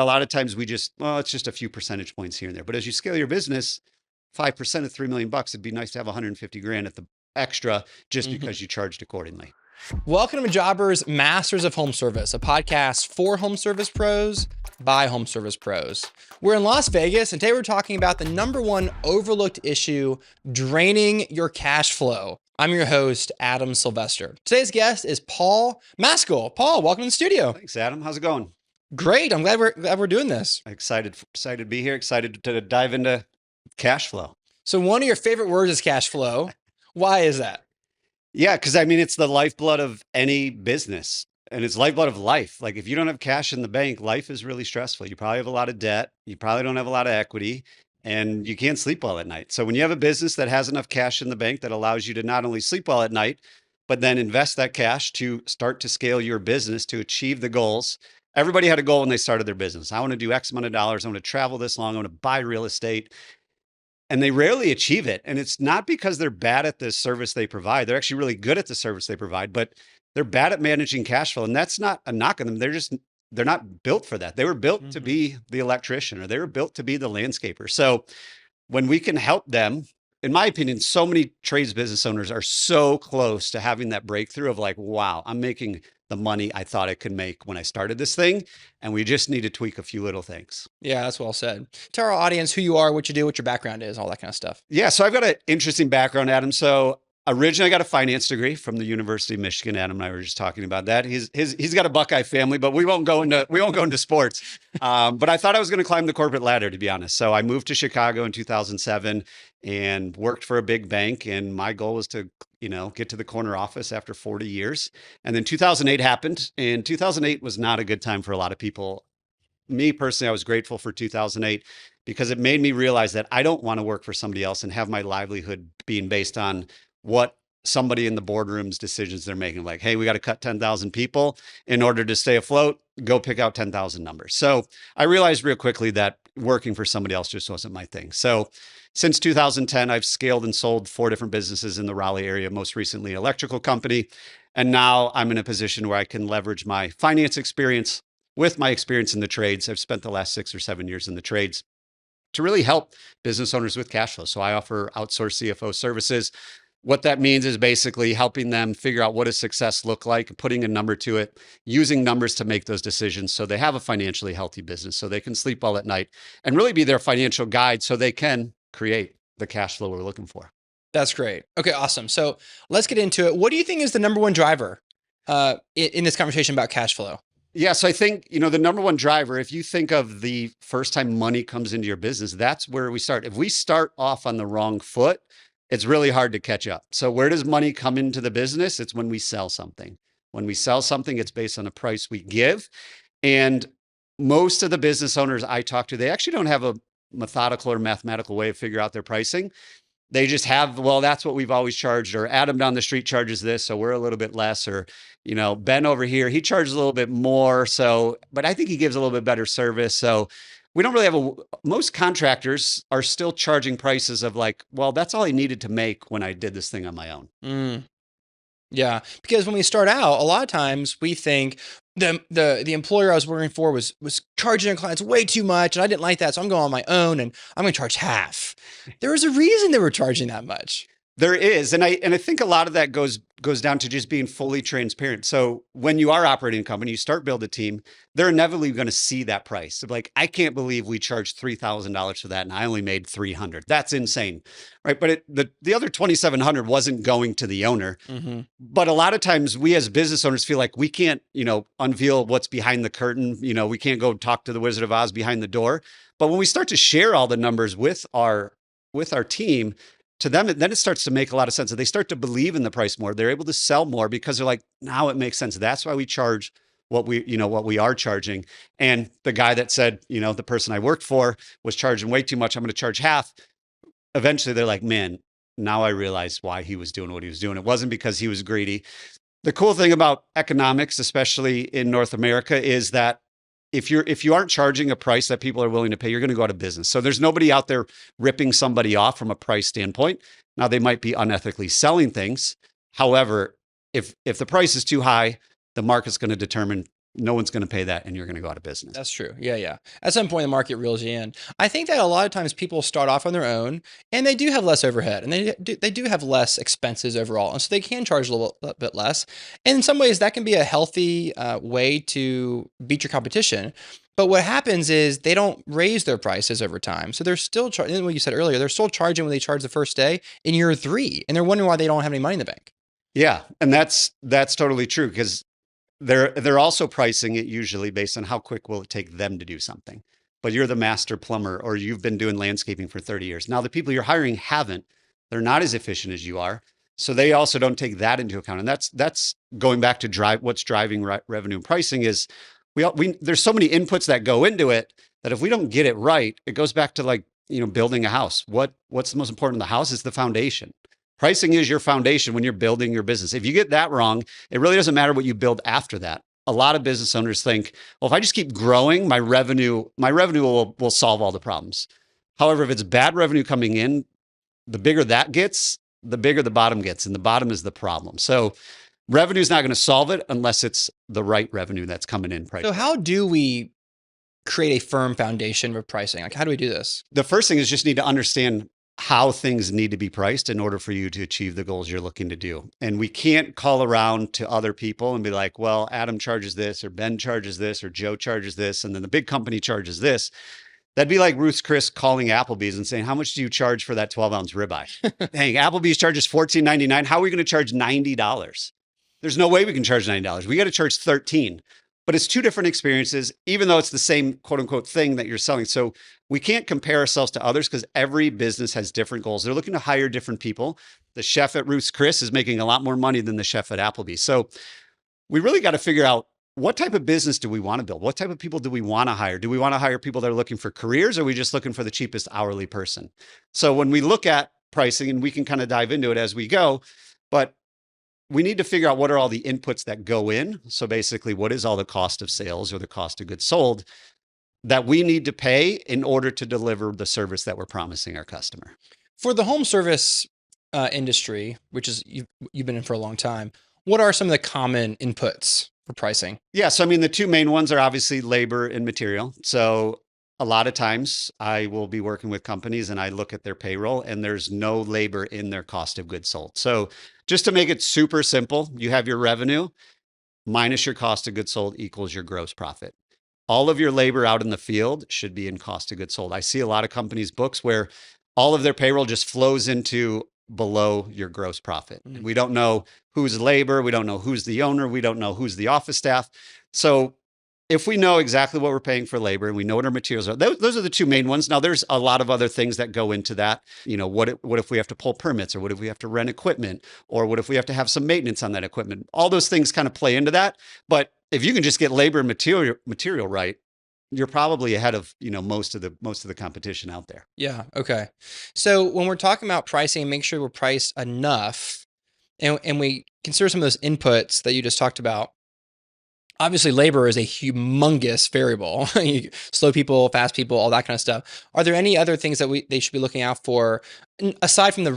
A lot of times we just, well, it's just a few percentage points here and there. But as you scale your business, 5% of 3 million bucks, it'd be nice to have 150 grand at the extra just because you charged accordingly. Welcome to Jobbers Masters of Home Service, a podcast for home service pros by home service pros. We're in Las Vegas, and today we're talking about the number one overlooked issue, draining your cash flow. I'm your host, Adam Sylvester. Today's guest is Paul Maskill. Paul, welcome to the studio. Thanks, Adam. How's it going? Great. I'm glad we're doing this. Excited to be here. Excited to dive into cash flow. So one of your favorite words is cash flow. Why is that? Yeah, because I mean, it's the lifeblood of any business and it's lifeblood of life. Like if you don't have cash in the bank, life is really stressful. You probably have a lot of debt. You probably don't have a lot of equity and you can't sleep well at night. So when you have a business that has enough cash in the bank that allows you to not only sleep well at night, but then invest that cash to start to scale your business to achieve the goals. Everybody had a goal when they started their business. I want to do X amount of dollars. I want to travel this long. I want to buy real estate. And they rarely achieve it. And it's not because they're bad at the service they provide. They're actually really good at the service they provide, but they're bad at managing cash flow. And that's not a knock on them. They're not built for that. They were built to be the electrician, or they were built to be the landscaper. So when we can help them, in my opinion, so many trades business owners are so close to having that breakthrough of like, wow, I'm making the money I thought I could make when I started this thing. And we just need to tweak a few little things. Yeah, that's well said. Tell our audience who you are, what you do, what your background is, all that kind of stuff. Yeah, so I've got an interesting background, Adam. So originally I got a finance degree from the University of Michigan. Adam and I were just talking about that. He's got a Buckeye family, but we won't go into sports. But I thought I was going to climb the corporate ladder, to be honest. So I moved to Chicago in 2007 and worked for a big bank. And my goal was to, get to the corner office after 40 years. And then 2008 happened, and 2008 was not a good time for a lot of people. Me personally, I was grateful for 2008 because it made me realize that I don't want to work for somebody else and have my livelihood being based on what somebody in the boardroom's decisions they're making. Like, hey, we got to cut 10,000 people in order to stay afloat. Go pick out 10,000 numbers. So I realized real quickly that working for somebody else just wasn't my thing. So since 2010, I've scaled and sold 4 different businesses in the Raleigh area, most recently an electrical company. And now I'm in a position where I can leverage my finance experience with my experience in the trades. I've spent the last 6 or 7 years in the trades to really help business owners with cash flow. So I offer outsourced CFO services. What that means is basically helping them figure out what does success look like, putting a number to it, using numbers to make those decisions so they have a financially healthy business, so they can sleep well at night and really be their financial guide so they can create the cash flow we're looking for. That's great. Okay, awesome. So let's get into it. What do you think is the number one driver in this conversation about cash flow? Yeah, so I think, the number one driver, if you think of the first time money comes into your business, that's where we start. If we start off on the wrong foot, it's really hard to catch up. So where does money come into the business? It's when we sell something. When we sell something, it's based on a price we give. And most of the business owners I talk to, they actually don't have a methodical or mathematical way of figuring out their pricing. They just have, well, that's what we've always charged, or Adam down the street charges this, so we're a little bit less, or, Ben over here, he charges a little bit more. So, but I think he gives a little bit better service. So we don't really have most contractors are still charging prices of like, well, that's all I needed to make when I did this thing on my own. Yeah, because when we start out, a lot of times we think the employer I was working for was charging their clients way too much, and I didn't like that, so I'm going on my own and I'm going to charge half. There was a reason they were charging that much. There is, and I think a lot of that goes down to just being fully transparent. So when you are operating a company, you start build a team, they're inevitably going to see that price. They're like, I can't believe we charged $3,000 for that, and I only made $300. That's insane, right? But the other $2,700 wasn't going to the owner. Mm-hmm. But a lot of times we as business owners feel like we can't, unveil what's behind the curtain. We can't go talk to the Wizard of Oz behind the door. But when we start to share all the numbers with our team, to them, then it starts to make a lot of sense. They start to believe in the price more. They're able to sell more because they're like, now it makes sense. That's why we charge what we are charging. And the guy that said, the person I worked for was charging way too much, I'm going to charge half. Eventually they're like, man, now I realize why he was doing what he was doing. It wasn't because he was greedy. The cool thing about economics, especially in North America, is that if you aren't charging a price that people are willing to pay, you're going to go out of business. So there's nobody out there ripping somebody off from a price standpoint. Now they might be unethically selling things. However, if the price is too high, the market's going to determine no one's going to pay that and you're going to go out of business. That's true. Yeah, yeah. At some point, the market reels you in. I think that a lot of times people start off on their own, and they do have less overhead, and they do have less expenses overall, and so they can charge a little bit less. And in some ways, that can be a healthy way to beat your competition. But what happens is they don't raise their prices over time, so they're still charging. What you said earlier, they're still charging when they charge the first day in year 3, and they're wondering why they don't have any money in the bank. Yeah, and that's totally true, because they're also pricing it usually based on how quick will it take them to do something. But you're the master plumber, or you've been doing landscaping for 30 years. Now the people you're hiring haven't. They're not as efficient as you are. So they also don't take that into account. And that's going back to what's driving revenue and pricing is there's so many inputs that go into it that if we don't get it right, it goes back to like, building a house. What's the most important in the house is the foundation. Pricing is your foundation when you're building your business. If you get that wrong, it really doesn't matter what you build after that. A lot of business owners think, well, if I just keep growing, my revenue will solve all the problems. However, if it's bad revenue coming in, the bigger that gets, the bigger the bottom gets, and the bottom is the problem. So revenue is not going to solve it unless it's the right revenue that's coming in. So how do we create a firm foundation for pricing? Like, how do we do this? The first thing is just need to understand how things need to be priced in order for you to achieve the goals you're looking to do. And we can't call around to other people and be like, well, Adam charges this, or Ben charges this, or Joe charges this, and then the big company charges this. That'd be like Ruth's Chris calling Applebee's and saying, how much do you charge for that 12-ounce ribeye? Dang, Applebee's charges $14.99. How are we going to charge $90? There's no way we can charge $90. We got to charge $13. But it's two different experiences, even though it's the same quote unquote thing that you're selling. So we can't compare ourselves to others because every business has different goals. They're looking to hire different people. The chef at Ruth's Chris is making a lot more money than the chef at Applebee's. So we really got to figure out, what type of business do we want to build? What type of people do we want to hire? Do we want to hire people that are looking for careers, or are we just looking for the cheapest hourly person? So when we look at pricing, and we can kind of dive into it as we go, but we need to figure out what are all the inputs that go in. So basically, what is all the cost of sales or the cost of goods sold that we need to pay in order to deliver the service that we're promising our customer? For the home service industry, which is you've been in for a long time, what are some of the common inputs for pricing? Yeah, so I mean, the two main ones are obviously labor and material. So a lot of times I will be working with companies and I look at their payroll and there's no labor in their cost of goods sold. So just to make it super simple, you have your revenue minus your cost of goods sold equals your gross profit. All of your labor out in the field should be in cost of goods sold. I see a lot of companies' books where all of their payroll just flows into below your gross profit. Mm-hmm. We don't know who's labor. We don't know who's the owner. We don't know who's the office staff. So if we know exactly what we're paying for labor and we know what our materials are, those are the two main ones. Now, there's a lot of other things that go into that. What if we have to pull permits, or what if we have to rent equipment, or what if we have to have some maintenance on that equipment? All those things kind of play into that. But if you can just get labor and material right, you're probably ahead of most of the competition out there. Yeah. Okay. So when we're talking about pricing, make sure we're priced enough, and we consider some of those inputs that you just talked about. Obviously, labor is a humongous variable. Slow people, fast people, all that kind of stuff. Are there any other things that they should be looking out for, aside from the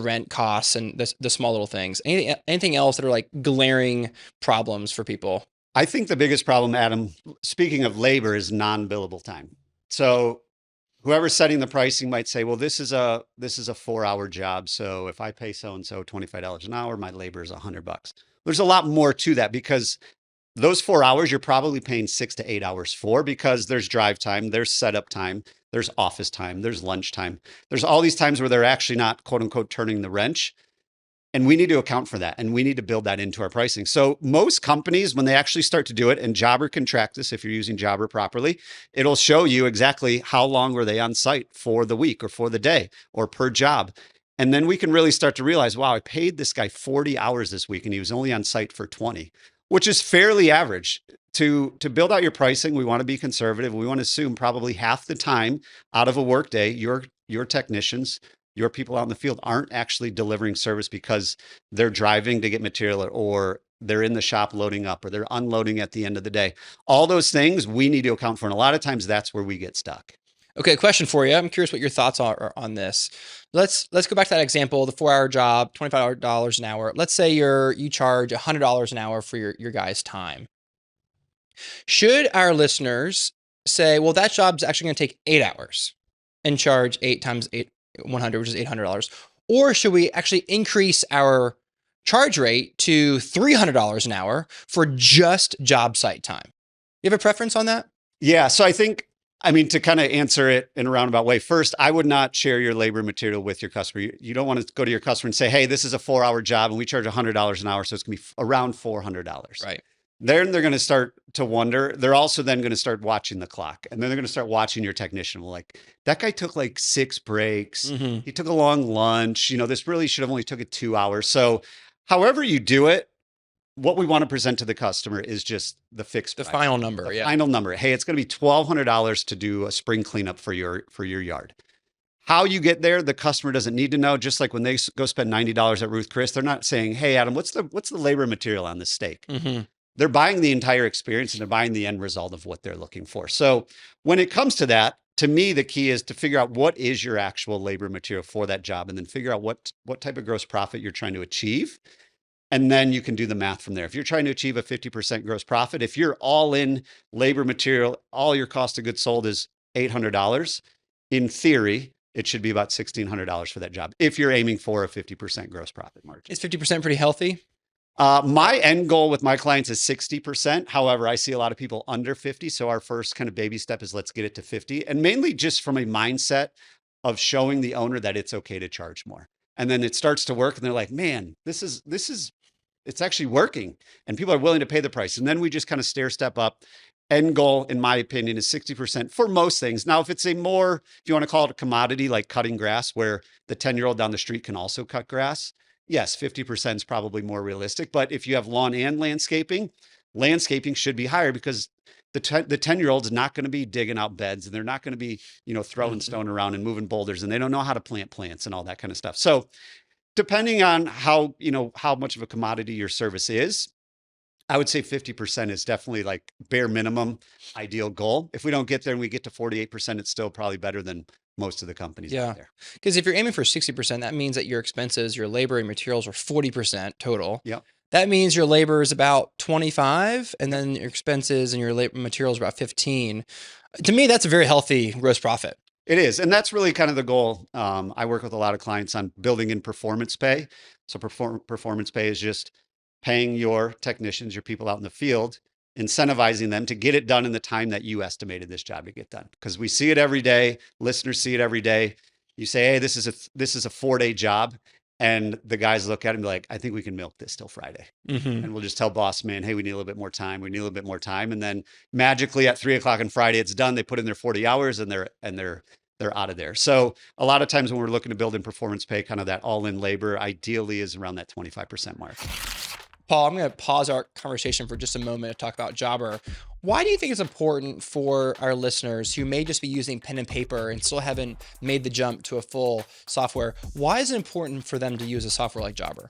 rent costs and the small little things? Anything else that are like glaring problems for people? I think the biggest problem, Adam, speaking of labor, is non-billable time. So whoever's setting the pricing might say, well, this is a 4-hour job. So if I pay so-and-so $25 an hour, my labor is $100. There's a lot more to that, because those 4 hours, you're probably paying 6 to 8 hours for, because there's drive time, there's setup time, there's office time, there's lunch time. There's all these times where they're actually not, quote unquote, turning the wrench. And we need to account for that. And we need to build that into our pricing. So most companies, when they actually start to do it, and Jobber can track this if you're using Jobber properly, it'll show you exactly how long were they on site for the week or for the day or per job. And then we can really start to realize, wow, I paid this guy 40 hours this week and he was only on site for 20. Which is fairly average. To build out your pricing, we want to be conservative. We want to assume probably half the time out of a workday, your technicians, your people out in the field aren't actually delivering service because they're driving to get material, or they're in the shop loading up, or they're unloading at the end of the day. All those things we need to account for. And a lot of times that's where we get stuck. Okay, question for you. I'm curious what your thoughts are on this. Let's go back to that example, the 4-hour job, $25 an hour. Let's say you charge $100 an hour for your guy's time. Should our listeners say, well, that job's actually going to take 8 hours and charge 8 times 8, 100, which is $800? Or should we actually increase our charge rate to $300 an hour for just job site time? You have a preference on that? Yeah. So I mean, to kind of answer it in a roundabout way, first, I would not share your labor material with your customer. You don't want to go to your customer and say, hey, this is a 4-hour job and we charge $100 an hour. So it's going to be around $400. Right. Then they're going to start to wonder. They're also then going to start watching the clock, and then they're going to start watching your technician. Like, that guy took like 6 breaks. He took a long lunch. This really should have only took it 2 hours. So however you do it, what we want to present to the customer is just the fixed The price, final number. the Yeah. final number. Hey, it's going to be $1,200 to do a spring cleanup for your yard. How you get there, the customer doesn't need to know. Just like when they go spend $90 at Ruth Chris, they're not saying, hey, Adam, what's the labor material on this steak? They're buying the entire experience and they're buying the end result of what they're looking for. So when it comes to that, to me, the key is to figure out what is your actual labor material for that job, and then figure out what type of gross profit you're trying to achieve. And then you can do the math from there. If you're trying to achieve a 50% gross profit, if you're all in labor material, all your cost of goods sold is $800, in theory, it should be about $1,600 for that job if you're aiming for a 50% gross profit margin. Is 50% pretty healthy? My end goal with my clients is 60%. However, I see a lot of people under 50. So our first kind of baby step is let's get it to 50. And mainly just from a mindset of showing the owner that it's okay to charge more. And then it starts to work and they're like, man, it's actually working. And people are willing to pay the price. And then we just kind of stair step up. End goal, in my opinion, is 60% for most things. Now, if it's if you want to call it a commodity like cutting grass, where the 10-year-old down the street can also cut grass, yes, 50% is probably more realistic. But if you have lawn and landscaping should be higher, because the 10-year-old is not going to be digging out beds, and they're not going to be, throwing stone around and moving boulders, and they don't know how to plant plants and all that kind of stuff. So depending on how much of a commodity your service is, I would say 50% is definitely like bare minimum ideal goal. If we don't get there and we get to 48%, it's still probably better than most of the companies out there. Because if you're aiming for 60%, that means that your expenses, your labor and materials are 40% total. Yep. That means your labor is about 25, and then your expenses and your labor materials are about 15. To me, that's a very healthy gross profit. It is. And that's really kind of the goal. I work with a lot of clients on building in performance pay. So performance pay is just paying your technicians, your people out in the field, incentivizing them to get it done in the time that you estimated this job to get done. Because we see it every day. Listeners see it every day. You say, hey, this is a 4-day job. And the guys look at it and be like, I think we can milk this till Friday. And we'll just tell boss man, hey, we need a little bit more time. We need a little bit more time. And then magically at 3:00 on Friday, it's done. They put in their 40 hours and they're out of there. So a lot of times when we're looking to build in performance pay, kind of that all-in labor ideally is around that 25% mark. Paul, I'm going to pause our conversation for just a moment to talk about Jobber. Why do you think it's important for our listeners who may just be using pen and paper and still haven't made the jump to a full software? Why is it important for them to use a software like Jobber?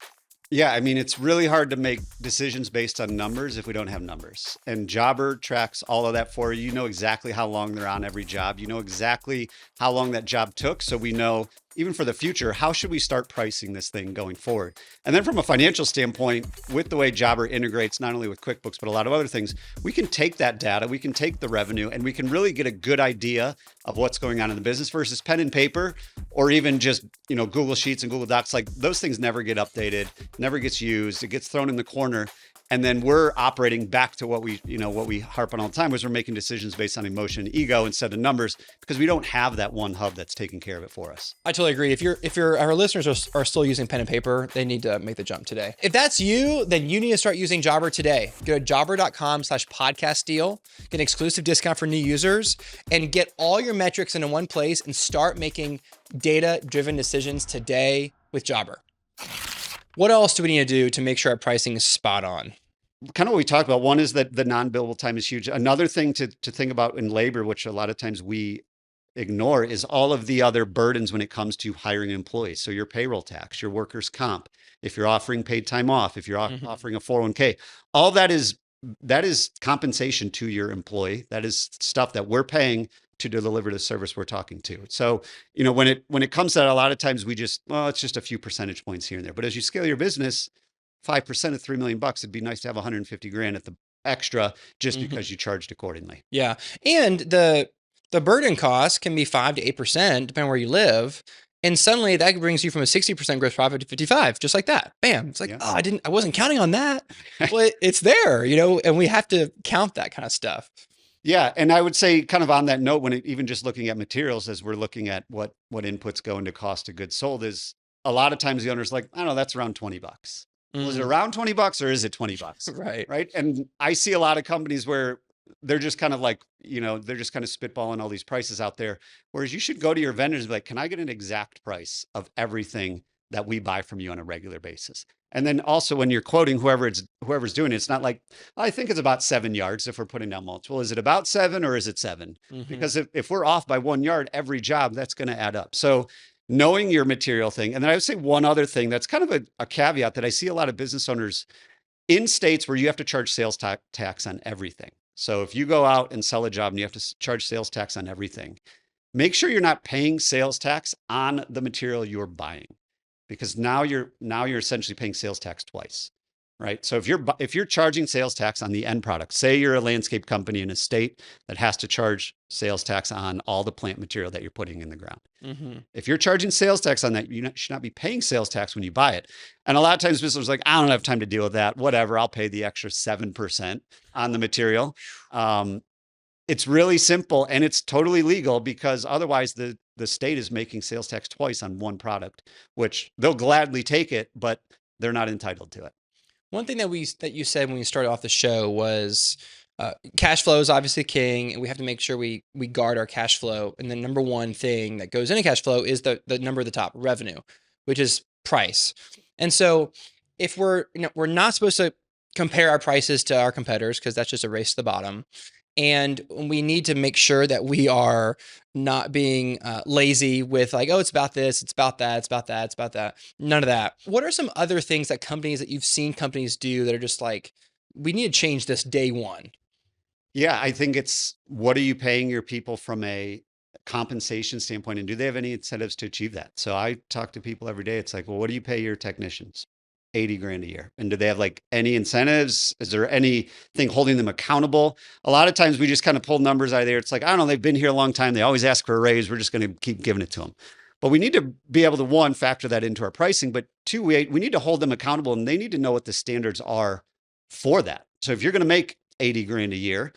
Yeah, I mean, it's really hard to make decisions based on numbers if we don't have numbers. And Jobber tracks all of that for you. You know exactly how long they're on every job. You know exactly how long that job took. So we know, even for the future, how should we start pricing this thing going forward? And then from a financial standpoint, with the way Jobber integrates not only with QuickBooks, but a lot of other things, we can take that data, we can take the revenue, and we can really get a good idea of what's going on in the business versus pen and paper, or even just, Google Sheets and Google Docs. Like, those things never get updated, never gets used. It gets thrown in the corner. And then we're operating back to what we harp on all the time, was we're making decisions based on emotion and ego instead of numbers, because we don't have that one hub that's taking care of it for us. I totally agree. If our listeners are still using pen and paper, they need to make the jump today. If that's you, then you need to start using Jobber today. Go to jobber.com/podcast deal, get an exclusive discount for new users, and get all your metrics into one place and start making data-driven decisions today with Jobber. What else do we need to do to make sure our pricing is spot on? Kind of what we talked about. One is that the non-billable time is huge. Another thing to think about in labor, which a lot of times we ignore, is all of the other burdens when it comes to hiring employees. So your payroll tax, your workers' comp, if you're offering paid time off, if you're offering a 401k, all that is compensation to your employee. That is stuff that we're paying to deliver the service we're talking to. So, when it comes to that, a lot of times we it's just a few percentage points here and there. But as you scale your business, 5% of $3 million, it'd be nice to have 150 grand at extra just Mhm. because you charged accordingly. Yeah. And the burden cost can be 5 to 8% depending where you live. And suddenly that brings you from a 60% gross profit to 55, just like that. Bam. It's like, Yeah. oh, I wasn't counting on that. Well, it's there, and we have to count that kind of stuff. Yeah, and I would say kind of on that note, when even just looking at materials as we're looking at what inputs go into cost of goods sold is a lot of times the owner's like, I don't know, that's around $20. Well, is it Mm, around $20 or is it $20? right. Right. And I see a lot of companies where they're just kind of like, they're just kind of spitballing all these prices out there. Whereas you should go to your vendors and be like, can I get an exact price of everything that we buy from you on a regular basis? And then also when you're quoting whoever's doing it, it's not like, I think it's about 7 yards if we're putting down mulch. Well, is it about 7 or is it 7? Hmm. Because if we're off by 1 yard every job, that's going to add up. So knowing your material thing. And then I would say one other thing that's kind of a caveat that I see a lot of business owners in states where you have to charge sales tax on everything. So if you go out and sell a job and you have to charge sales tax on everything, make sure you're not paying sales tax on the material you're buying, because now you're essentially paying sales tax twice, right? So if you're charging sales tax on the end product, say you're a landscape company in a state that has to charge sales tax on all the plant material that you're putting in the ground. Hmm. If you're charging sales tax on that, should not be paying sales tax when you buy it. And a lot of times businesses are like, I don't have time to deal with that. Whatever, I'll pay the extra 7% on the material. It's really simple and it's totally legal, because otherwise the state is making sales tax twice on one product, which they'll gladly take it, but they're not entitled to it. One thing that you said when we started off the show was cash flow is obviously king, and we have to make sure we guard our cash flow. And the number one thing that goes into cash flow is the number at the top, revenue, which is price. And so if we're not supposed to compare our prices to our competitors, because that's just a race to the bottom. And we need to make sure that we are not being lazy with like, oh, it's about this, it's about that, it's about that, it's about that. None of that. What are some other things that you've seen companies do that are just like, we need to change this day one? Yeah, I think it's, what are you paying your people from a compensation standpoint, and do they have any incentives to achieve that? So I talk to people every day. It's like, well, what do you pay your technicians? 80 grand a year. And do they have like any incentives? Is there anything holding them accountable? A lot of times we just kind of pull numbers out of there. It's like, I don't know, they've been here a long time. They always ask for a raise. We're just going to keep giving it to them. But we need to be able to, one, factor that into our pricing, but two, we need to hold them accountable, and they need to know what the standards are for that. So if you're going to make 80 grand a year,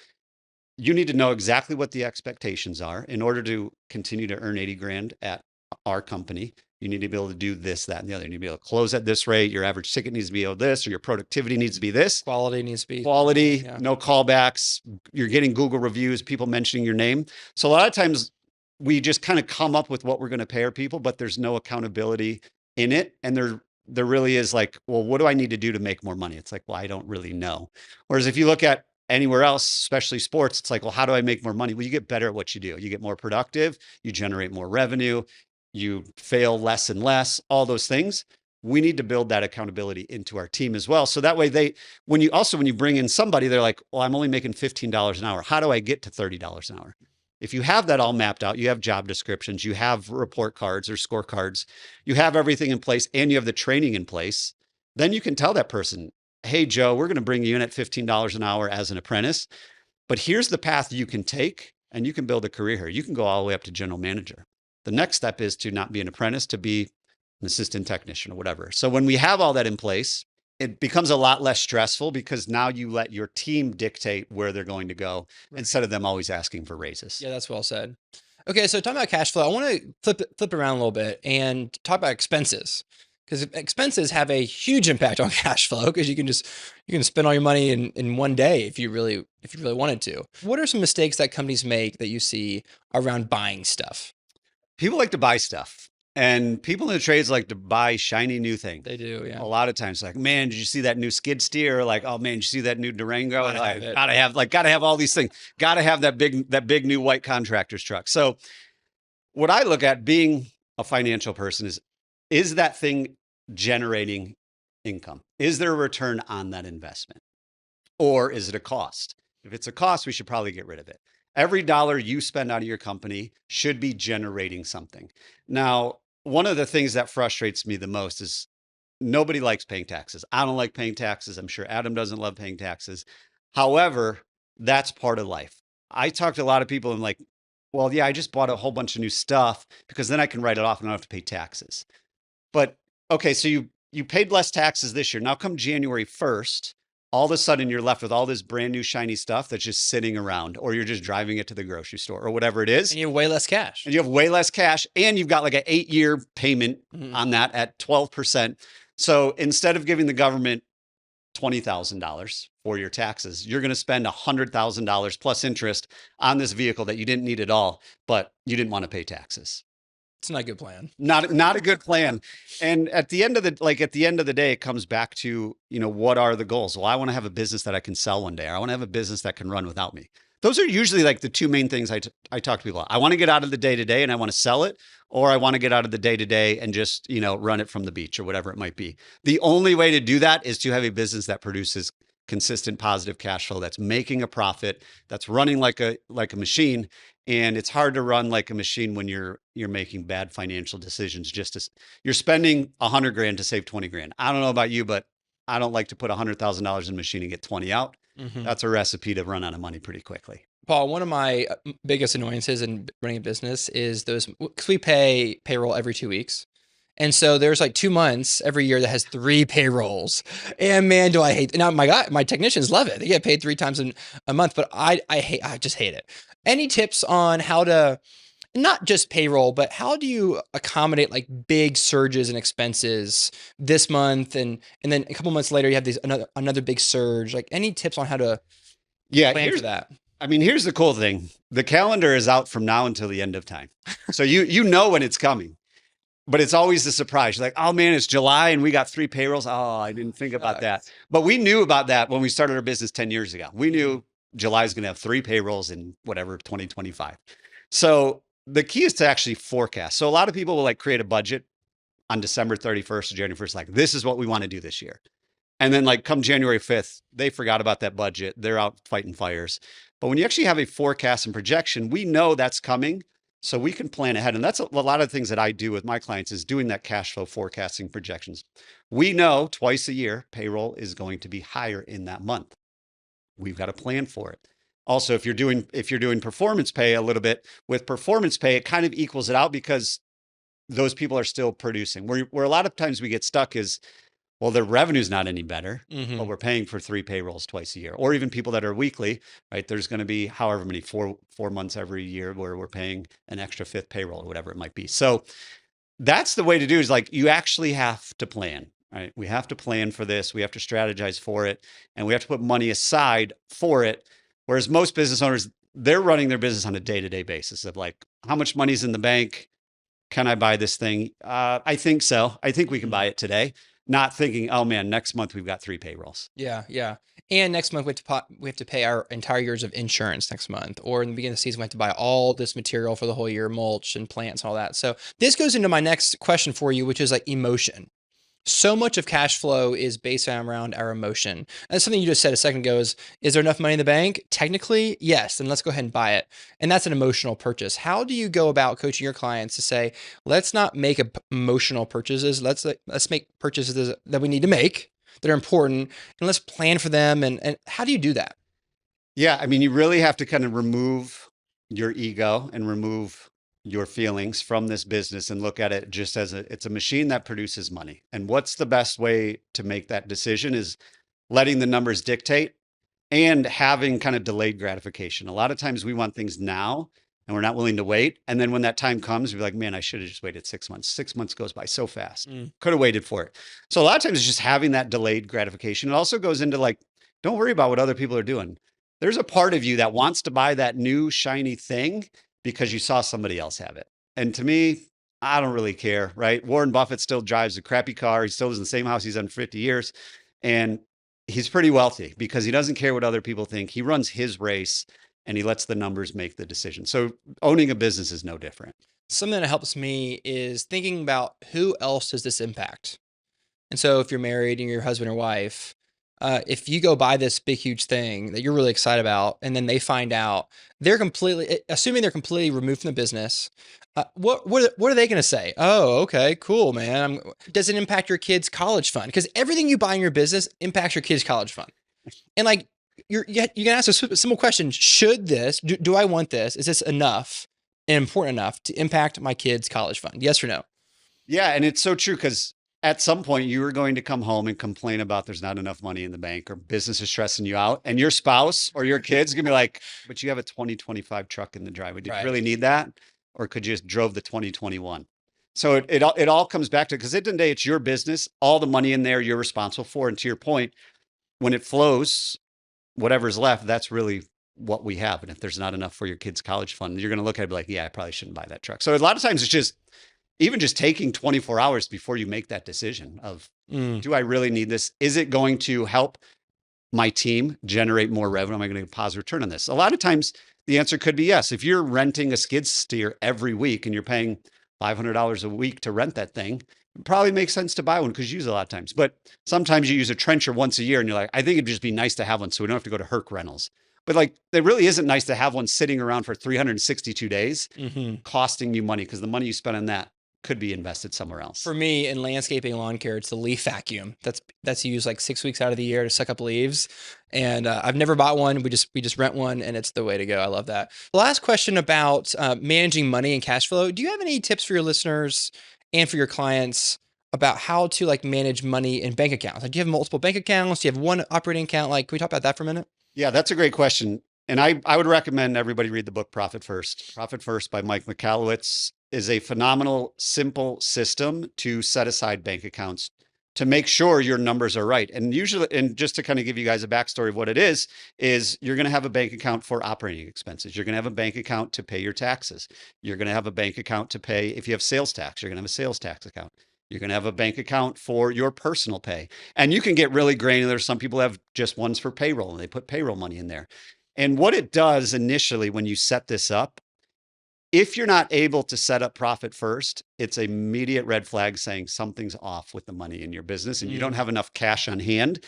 you need to know exactly what the expectations are in order to continue to earn 80 grand at our company. You need to be able to do this, that, and the other. You need to be able to close at this rate. Your average ticket needs to be able this, or your productivity needs to be this. Quality needs to be Quality, yeah. no callbacks. You're getting Google reviews, people mentioning your name. So a lot of times we just kind of come up with what we're going to pay our people, but there's no accountability in it. And there really is like, well, what do I need to do to make more money? It's like, well, I don't really know. Whereas if you look at anywhere else, especially sports, it's like, well, how do I make more money? Well, you get better at what you do. You get more productive, you generate more revenue, you fail less and less, all those things. We need to build that accountability into our team as well. So that way when you bring in somebody, they're like, well, I'm only making $15 an hour. How do I get to $30 an hour? If you have that all mapped out, you have job descriptions, you have report cards or scorecards, you have everything in place, and you have the training in place, then you can tell that person, hey, Joe, we're going to bring you in at $15 an hour as an apprentice, but here's the path you can take, and you can build a career here. You can go all the way up to general manager. The next step is to not be an apprentice, to be an assistant technician or whatever. So when we have all that in place, it becomes a lot less stressful, because now you let your team dictate where they're going to go, right, instead of them always asking for raises. Yeah, that's well said. Okay, so talking about cash flow, I want to flip around a little bit and talk about expenses, because expenses have a huge impact on cash flow, because you can spend all your money in one day if you really wanted to. What are some mistakes that companies make that you see around buying stuff? People like to buy stuff, and people in the trades like to buy shiny new things. They do, yeah. A lot of times, like, man, did you see that new skid steer? Or like, oh man, did you see that new Durango? Gotta have all these things. Gotta have that big new white contractor's truck. So what I look at being a financial person is that thing generating income? Is there a return on that investment? Or is it a cost? If it's a cost, we should probably get rid of it. Every dollar you spend out of your company should be generating something. Now, one of the things that frustrates me the most is nobody likes paying taxes. I don't like paying taxes. I'm sure Adam doesn't love paying taxes. However, that's part of life. I talk to a lot of people and like, well, yeah, I just bought a whole bunch of new stuff because then I can write it off and I don't have to pay taxes. But okay, so you paid less taxes this year. Now come January 1st, all of a sudden you're left with all this brand new shiny stuff that's just sitting around, or you're just driving it to the grocery store or whatever it is. And you have way less cash. And you have way less cash, and you've got like an 8-year payment on that at 12%. So instead of giving the government $20,000 for your taxes, you're going to spend $100,000 plus interest on this vehicle that you didn't need at all, but you didn't want to pay taxes. It's not a good plan. Not a good plan. And at the end of the day, it comes back to, what are the goals? Well, I want to have a business that I can sell one day. I want to have a business that can run without me. Those are usually like the two main things I talk to people about. I want to get out of the day-to-day and I want to sell it, or I want to get out of the day-to-day and just, run it from the beach or whatever it might be. The only way to do that is to have a business that produces consistent positive cash flow, that's making a profit, that's running like a machine. And it's hard to run like a machine when you're making bad financial decisions. You're spending $100,000 to save 20 grand. I don't know about you, but I don't like to put $100,000 in a machine and get 20 out. That's a recipe to run out of money pretty quickly. Paul, one of my biggest annoyances in running a business is because we pay payroll every 2 weeks. And so there's like 2 months every year that has 3 payrolls. And man, do I hate, now my technicians love it. They get paid 3 times a month, but I just hate it. Any tips on how to, not just payroll, but how do you accommodate like big surges in expenses this month, and then a couple months later you have another big surge? Like, any tips on how to plan for that? I mean, here's the cool thing: the calendar is out from now until the end of time, so you know when it's coming. But it's always a surprise. You're like, oh man, it's July and we got 3 payrolls. Oh, I didn't think about that. But we knew about that when we started our business 10 years ago. We knew July is going to have 3 payrolls in 2025. So the key is to actually forecast. So a lot of people will like create a budget on December 31st or January 1st, like, this is what we want to do this year. And then like come January 5th, they forgot about that budget. They're out fighting fires. But when you actually have a forecast and projection, we know that's coming. So we can plan ahead. And that's a lot of things that I do with my clients, is doing that cash flow forecasting projections. We know twice a year, payroll is going to be higher in that month. We've got to plan for it. Also, if you're doing performance pay a little bit, with performance pay, it kind of equals it out because those people are still producing. Where a lot of times we get stuck is, well, their revenue's not any better, but we're paying for 3 payrolls twice a year. Or even people that are weekly, right? There's going to be however many, four months every year where we're paying an extra 5th payroll or whatever it might be. So that's the way to do, is like, you actually have to plan, right? We have to plan for this. We have to strategize for it, and we have to put money aside for it. Whereas most business owners, they're running their business on a day-to-day basis of like, how much money's in the bank? Can I buy this thing? I think so. I think we can buy it today. Not thinking, oh man, next month we've got 3 payrolls. Yeah. And next month we have to pay our entire years of insurance next month. Or in the beginning of the season, we have to buy all this material for the whole year, mulch and plants and all that. So this goes into my next question for you, which is like emotion. So much of cash flow is based around our emotion. And something you just said a second ago is there enough money in the bank? Technically, yes. Then let's go ahead and buy it. And that's an emotional purchase. How do you go about coaching your clients to say, let's not make emotional purchases. Let's make purchases that we need to make, that are important, and let's plan for them. And how do you do that? Yeah. I mean, you really have to kind of remove your ego and remove your feelings from this business and look at it just as it's a machine that produces money. And what's the best way to make that decision is letting the numbers dictate and having kind of delayed gratification. A lot of times we want things now and we're not willing to wait. And then when that time comes, we're like, man, I should have just waited 6 months. 6 months goes by so fast. Could have waited for it. So a lot of times it's just having that delayed gratification. It also goes into like, don't worry about what other people are doing. There's a part of you that wants to buy that new shiny thing because you saw somebody else have it. And to me, I don't really care, right? Warren Buffett still drives a crappy car. He still lives in the same house he's done for 50 years. And he's pretty wealthy because he doesn't care what other people think. He runs his race and he lets the numbers make the decision. So owning a business is no different. Something that helps me is thinking about who else does this impact. And so if you're married and your husband or wife, if you go buy this big, huge thing that you're really excited about, and then they find out, assuming they're completely removed from the business, what are they going to say? Oh, okay, cool, man. Does it impact your kid's college fund? Because everything you buy in your business impacts your kid's college fund. And like, you can ask a simple question. Should this, do I want this? Is this enough and important enough to impact my kid's college fund? Yes or no? Yeah. And it's so true because at some point you are going to come home and complain about there's not enough money in the bank or business is stressing you out. And your spouse or your kids gonna be like, but you have a 2025 truck in the driveway. Did Right. you really need that? Or could you just drove the 2021? So it all comes back to, because at the end of the day, it's your business, all the money in there you're responsible for. And to your point, when it flows, whatever's left, that's really what we have. And if there's not enough for your kid's college fund, you're going to look at it and be like, yeah, I probably shouldn't buy that truck. So a lot of times it's just, even just taking 24 hours before you make that decision of, do I really need this? Is it going to help my team generate more revenue? Am I going to get a positive return on this? A lot of times the answer could be yes. If you're renting a skid steer every week and you're paying $500 a week to rent that thing, it probably makes sense to buy one because you use it a lot of times. But sometimes you use a trencher once a year and you're like, I think it'd just be nice to have one so we don't have to go to Herc Rentals. But like, it really isn't nice to have one sitting around for 362 days, costing you money, because the money you spend on that could be invested somewhere else. For me, in landscaping and lawn care, it's the leaf vacuum. That's used like 6 weeks out of the year to suck up leaves. And I've never bought one. We just rent one, and it's the way to go. I love that. The last question about managing money and cash flow. Do you have any tips for your listeners and for your clients about how to like manage money in bank accounts? Like, do you have multiple bank accounts? Do you have one operating account? Like, can we talk about that for a minute? Yeah, that's a great question. And I would recommend everybody read the book Profit First. Profit First by Mike Michalowicz is a phenomenal, simple system to set aside bank accounts to make sure your numbers are right. And usually, and just to kind of give you guys a backstory of what it is you're going to have a bank account for operating expenses. You're going to have a bank account to pay your taxes. You're going to have a bank account to pay, if you have sales tax, you're going to have a sales tax account. You're going to have a bank account for your personal pay. And you can get really granular. Some people have just ones for payroll and they put payroll money in there. And what it does initially when you set this up, if you're not able to set up Profit First, it's an immediate red flag saying something's off with the money in your business and you don't have enough cash on hand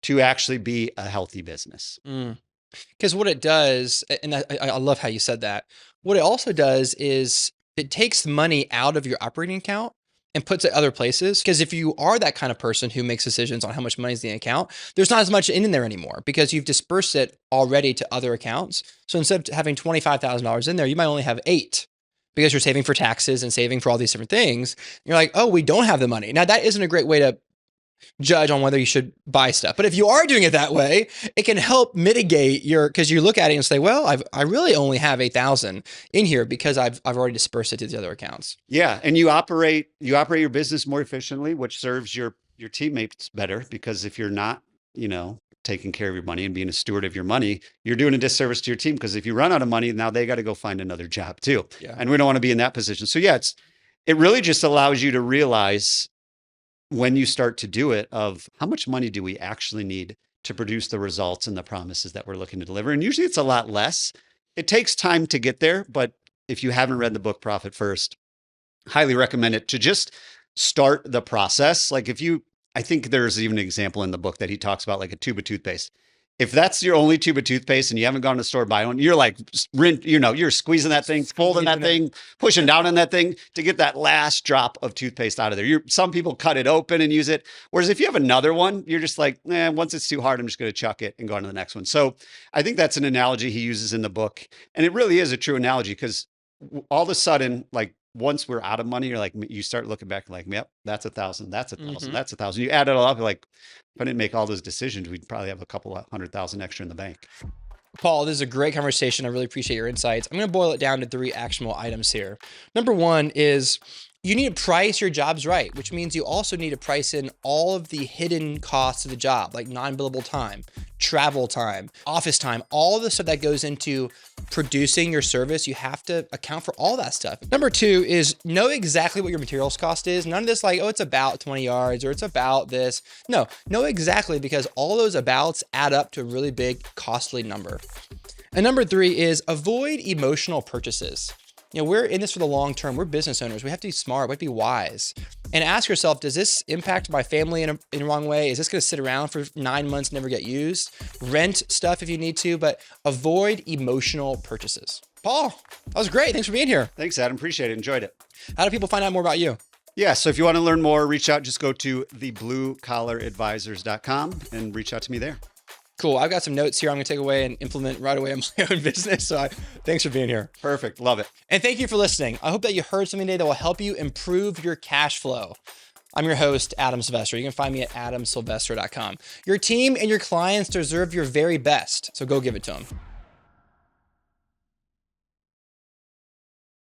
to actually be a healthy business. Because what it does, and I love how you said that, what it also does is it takes money out of your operating account and puts it other places. Because if you are that kind of person who makes decisions on how much money is in the account, there's not as much in there anymore because you've dispersed it already to other accounts. So instead of having $25,000 in there, you might only have 8 because you're saving for taxes and saving for all these different things. You're like, oh, we don't have the money. Now that isn't a great way to judge on whether you should buy stuff. But if you are doing it that way, it can help mitigate because you look at it and say, well, I really only have 8,000 in here because I've already dispersed it to the other accounts. Yeah. And you operate your business more efficiently, which serves your teammates better, because if you're not, taking care of your money and being a steward of your money, you're doing a disservice to your team, because if you run out of money, now they got to go find another job too. Yeah. And we don't want to be in that position. So yeah, it really just allows you to realize when you start to do it of how much money do we actually need to produce the results and the promises that we're looking to deliver. And usually it's a lot less. It takes time to get there, but if you haven't read the book Profit First, highly recommend it to just start the process. Like I think there's even an example in the book that he talks about, like a tube of toothpaste. If that's your only tube of toothpaste and you haven't gone to the store to buy one, you're like, you're squeezing that thing, folding that thing, pushing down on that thing to get that last drop of toothpaste out of there. Some people cut it open and use it. Whereas if you have another one, you're just like, once it's too hard, I'm just going to chuck it and go on to the next one. So I think that's an analogy he uses in the book. And it really is a true analogy, because all of a sudden, like, once we're out of money, you're like, you start looking back like, yep, that's 1,000, that's 1,000, that's 1,000. You add it all up, you're like, if I didn't make all those decisions, we'd probably have a couple of 100,000 extra in the bank. Paul, this is a great conversation. I really appreciate your insights. I'm going to boil it down to 3 actionable items here. Number 1 is you need to price your jobs right, which means you also need to price in all of the hidden costs of the job, like non-billable time, travel time, office time, all of the stuff that goes into producing your service. You have to account for all that stuff. Number 2 is know exactly what your materials cost is. None of this like, oh, it's about 20 yards or it's about this. No, know exactly, because all those abouts add up to a really big, costly number. And number 3 is avoid emotional purchases. We're in this for the long term. We're business owners. We have to be smart. We have to be wise. And ask yourself, does this impact my family in the wrong way? Is this going to sit around for 9 months, never get used? Rent stuff if you need to, but avoid emotional purchases. Paul, that was great. Thanks for being here. Thanks, Adam. Appreciate it. Enjoyed it. How do people find out more about you? Yeah. So if you want to learn more, reach out. Just go to thebluecollaradvisors.com and reach out to me there. Cool. I've got some notes here I'm going to take away and implement right away in my own business. So thanks for being here. Perfect. Love it. And thank you for listening. I hope that you heard something today that will help you improve your cash flow. I'm your host, Adam Sylvester. You can find me at adamsylvester.com. Your team and your clients deserve your very best, so go give it to them.